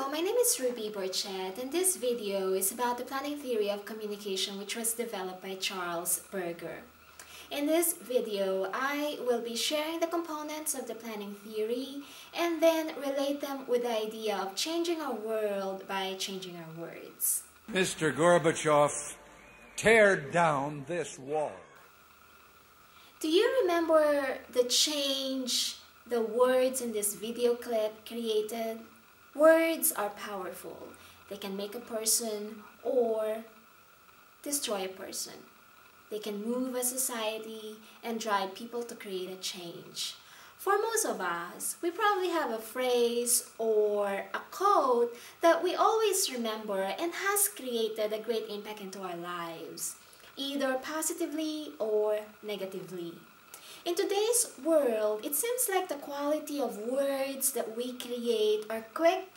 Hello, my name is Ruby Borchet, and this video is about the planning theory of communication, which was developed by Charles Berger. In this video, I will be sharing the components of the planning theory and then relate them with the idea of changing our world by changing our words. Mr. Gorbachev, tear down this wall. Do you remember the change the words in this video clip created? Words are powerful. They can make a person or destroy a person. They can move a society and drive people to create a change. For most of us, we probably have a phrase or a quote that we always remember and has created a great impact into our lives, either positively or negatively. In today's world, it seems like the quality of words that we create are quick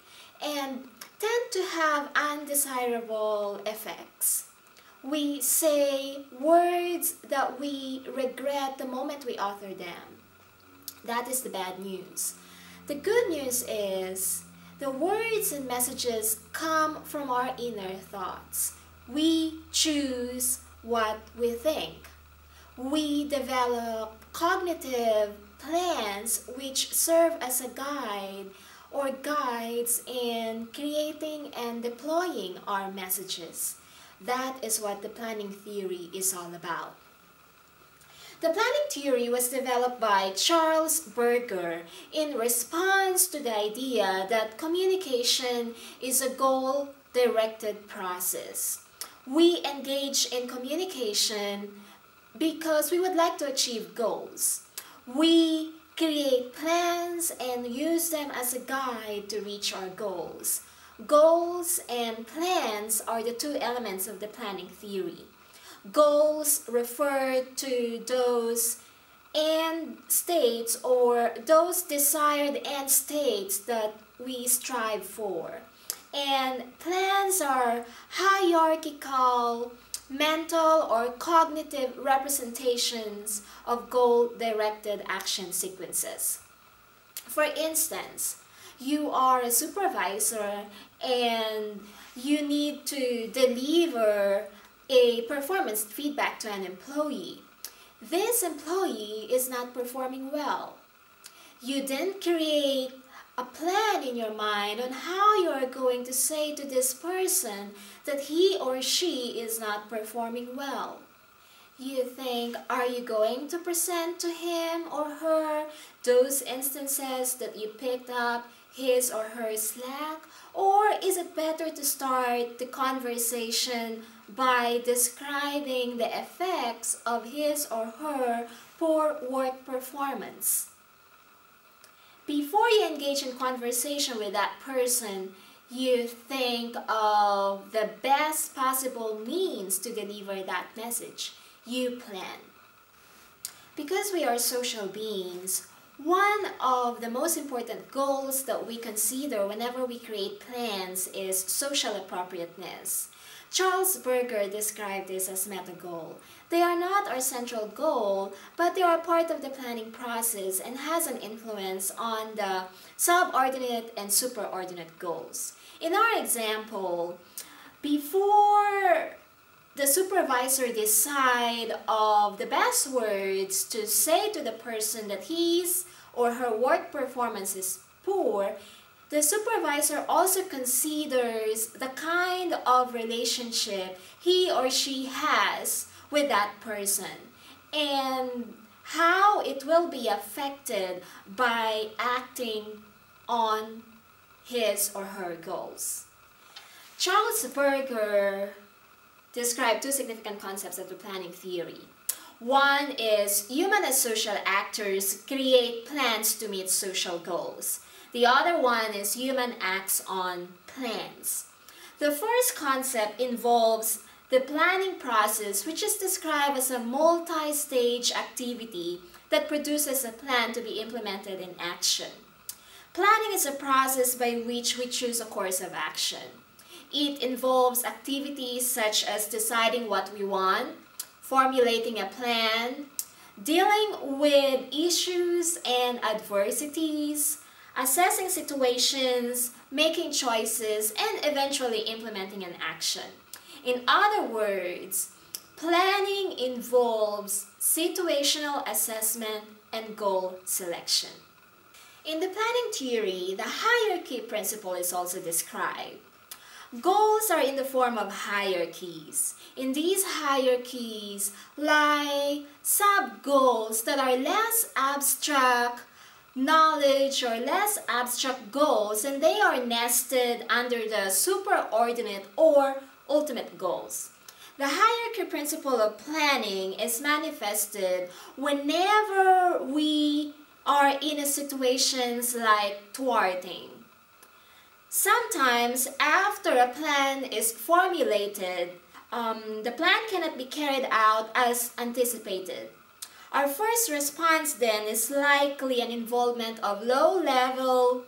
and tend to have undesirable effects. We say words that we regret the moment we author them. That is the bad news. The good news is the words and messages come from our inner thoughts. We choose what we think. We develop cognitive plans which serve as a guide or guides in creating and deploying our messages. That is what the planning theory is all about. The planning theory was developed by Charles Berger in response to the idea that communication is a goal-directed process. We engage in communication because we would like to achieve goals. We create plans and use them as a guide to reach our goals. Goals and plans are the two elements of the planning theory. Goals refer to those end states or those desired end states that we strive for. And plans are hierarchical, mental or cognitive representations of goal-directed action sequences. For instance, you are a supervisor and you need to deliver a performance feedback to an employee. This employee is not performing well. You then create a plan in your mind on how you are going to say to this person that he or she is not performing well. You think, are you going to present to him or her those instances that you picked up his or her slack? Or is it better to start the conversation by describing the effects of his or her poor work performance? Before you engage in conversation with that person, you think of the best possible means to deliver that message. You plan. Because we are social beings, one of the most important goals that we consider whenever we create plans is social appropriateness. Charles Berger described this as meta-goal. They are not our central goal, but they are part of the planning process and has an influence on the subordinate and superordinate goals. In our example, before the supervisor decide of the best words to say to the person that his or her work performance is poor, the supervisor also considers the kind of relationship he or she has with that person and how it will be affected by acting on his or her goals. Charles Berger described two significant concepts of the planning theory. One is human as social actors create plans to meet social goals. The other one is human acts on plans. The first concept involves the planning process, which is described as a multi-stage activity that produces a plan to be implemented in action. Planning is a process by which we choose a course of action. It involves activities such as deciding what we want, formulating a plan, dealing with issues and adversities, assessing situations, making choices, and eventually implementing an action. In other words, planning involves situational assessment and goal selection. In the planning theory, the hierarchy principle is also described. Goals are in the form of hierarchies. In these hierarchies lie sub-goals that are less abstract knowledge or less abstract goals, and they are nested under the superordinate or ultimate goals. The hierarchy principle of planning is manifested whenever we are in a situations like thwarting. Sometimes after a plan is formulated, the plan cannot be carried out as anticipated. Our first response then is likely an involvement of low-level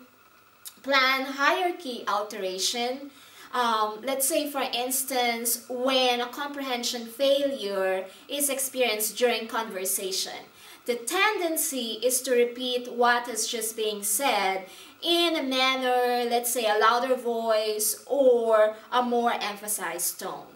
plan hierarchy alteration. Let's say, for instance, when a comprehension failure is experienced during conversation. The tendency is to repeat what is just being said in a manner, let's say a louder voice or a more emphasized tone.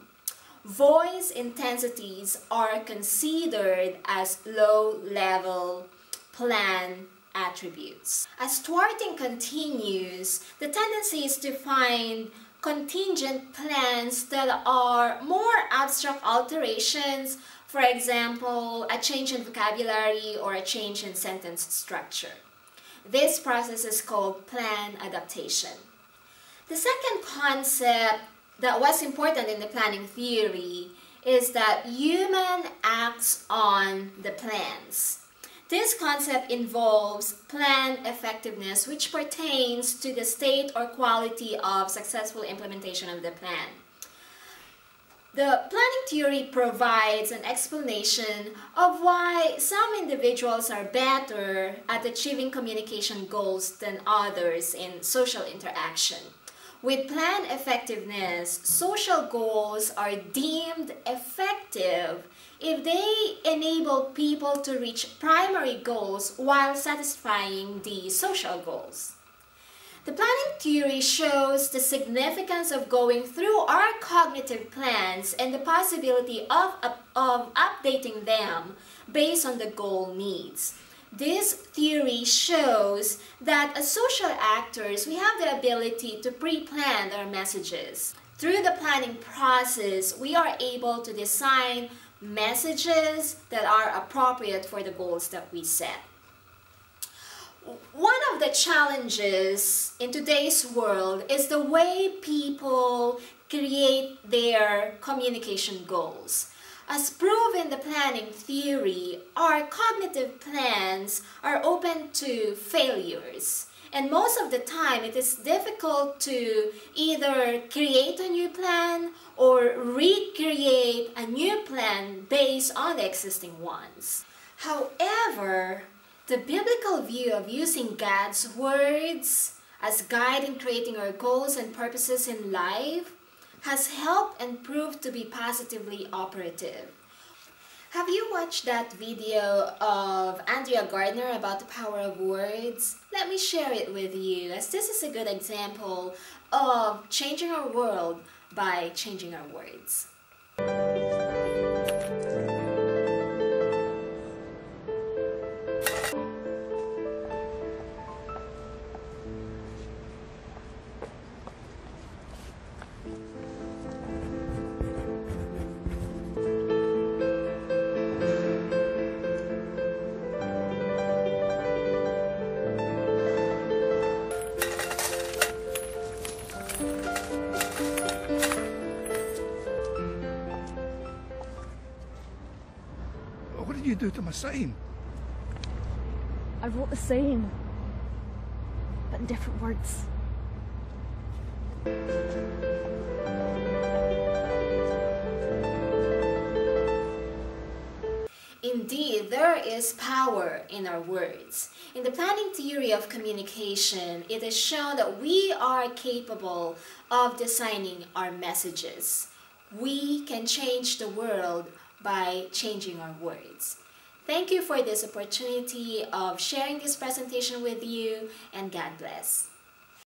Voice intensities are considered as low-level plan attributes. As thwarting continues, the tendency is to find contingent plans that are more abstract alterations, for example, a change in vocabulary or a change in sentence structure. This process is called plan adaptation. The second concept that was important in the planning theory is that human acts on the plans. This concept involves plan effectiveness, which pertains to the state or quality of successful implementation of the plan. The planning theory provides an explanation of why some individuals are better at achieving communication goals than others in social interaction. With plan effectiveness, social goals are deemed effective if they enable people to reach primary goals while satisfying the social goals. The planning theory shows the significance of going through our cognitive plans and the possibility of updating them based on the goal needs. This theory shows that as social actors, we have the ability to pre-plan our messages. Through the planning process, we are able to design messages that are appropriate for the goals that we set. One of the challenges in today's world is the way people create their communication goals. As proved in the planning theory, our cognitive plans are open to failures. And most of the time, it is difficult to either create a new plan or recreate a new plan based on the existing ones. However, the biblical view of using God's words as guide in creating our goals and purposes in life has helped and proved to be positively operative. Have you watched that video of Andrea Gardner about the power of words? Let me share it with you, as this is a good example of changing our world by changing our words. What did you do to my sign? I wrote the same, but in different words. Indeed, there is power in our words. In the planning theory of communication, it is shown that we are capable of designing our messages. We can change the world by changing our words. Thank you for this opportunity of sharing this presentation with you, and God bless.